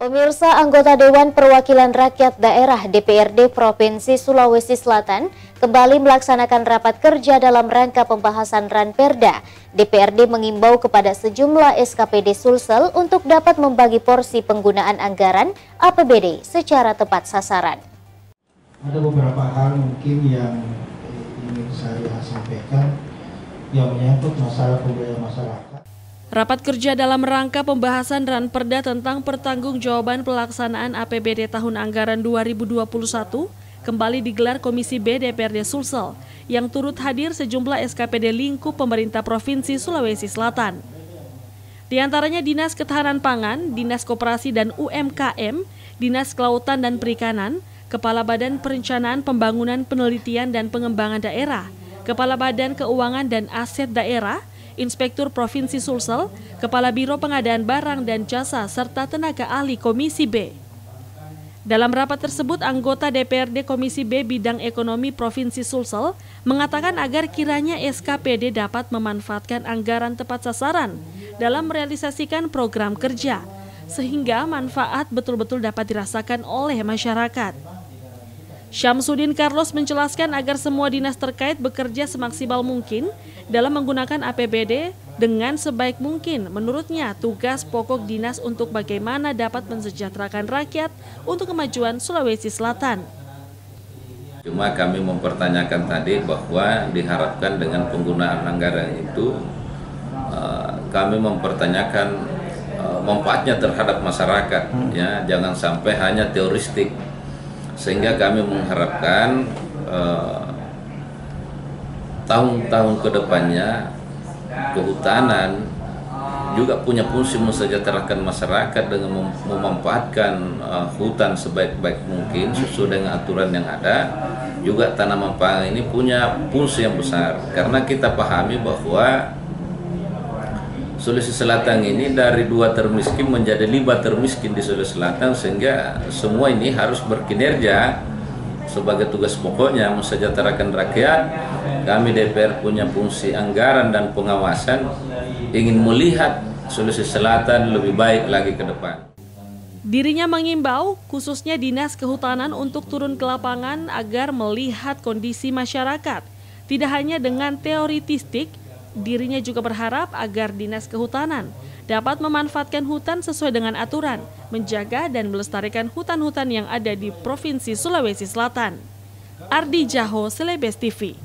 Pemirsa, anggota Dewan Perwakilan Rakyat Daerah DPRD Provinsi Sulawesi Selatan kembali melaksanakan rapat kerja dalam rangka pembahasan Ranperda. DPRD mengimbau kepada sejumlah SKPD Sulsel untuk dapat membagi porsi penggunaan anggaran APBD secara tepat sasaran. Ada beberapa hal mungkin yang ingin saya sampaikan yang menyangkut masalah pemberdayaan masyarakat. Rapat kerja dalam rangka pembahasan Ranperda tentang pertanggungjawaban pelaksanaan APBD tahun anggaran 2021 kembali digelar Komisi B DPRD Sulsel yang turut hadir sejumlah SKPD lingkup pemerintah Provinsi Sulawesi Selatan. Di antaranya Dinas Ketahanan Pangan, Dinas Koperasi dan UMKM, Dinas Kelautan dan Perikanan, Kepala Badan Perencanaan Pembangunan Penelitian dan Pengembangan Daerah, Kepala Badan Keuangan dan Aset Daerah, Inspektur Provinsi Sulsel, Kepala Biro Pengadaan Barang dan Jasa, serta tenaga ahli Komisi B. Dalam rapat tersebut, anggota DPRD Komisi B Bidang Ekonomi Provinsi Sulsel mengatakan agar kiranya SKPD dapat memanfaatkan anggaran tepat sasaran dalam merealisasikan program kerja, sehingga manfaat betul-betul dapat dirasakan oleh masyarakat. Syamsuddin Carlos menjelaskan agar semua dinas terkait bekerja semaksimal mungkin dalam menggunakan APBD dengan sebaik mungkin. Menurutnya, tugas pokok dinas untuk bagaimana dapat mensejahterakan rakyat untuk kemajuan Sulawesi Selatan. Cuma kami mempertanyakan tadi bahwa diharapkan dengan penggunaan anggaran itu kami mempertanyakan manfaatnya terhadap masyarakat, ya, jangan sampai hanya teoristik. Sehingga kami mengharapkan tahun-tahun ke depannya kehutanan juga punya fungsi mensejahterakan masyarakat dengan memanfaatkan hutan sebaik-baik mungkin sesuai dengan aturan yang ada. Juga tanaman pangan ini punya fungsi yang besar karena kita pahami bahwa Sulawesi Selatan ini dari 2 termiskin menjadi 5 termiskin di Sulawesi Selatan, sehingga semua ini harus berkinerja sebagai tugas pokoknya mensejahterakan rakyat. Kami DPR punya fungsi anggaran dan pengawasan, ingin melihat Sulawesi Selatan lebih baik lagi ke depan. Dirinya mengimbau khususnya Dinas Kehutanan untuk turun ke lapangan agar melihat kondisi masyarakat. Tidak hanya dengan teoritistik, dirinya juga berharap agar Dinas Kehutanan dapat memanfaatkan hutan sesuai dengan aturan, menjaga dan melestarikan hutan-hutan yang ada di Provinsi Sulawesi Selatan. Ardi Jaho, Celebes TV.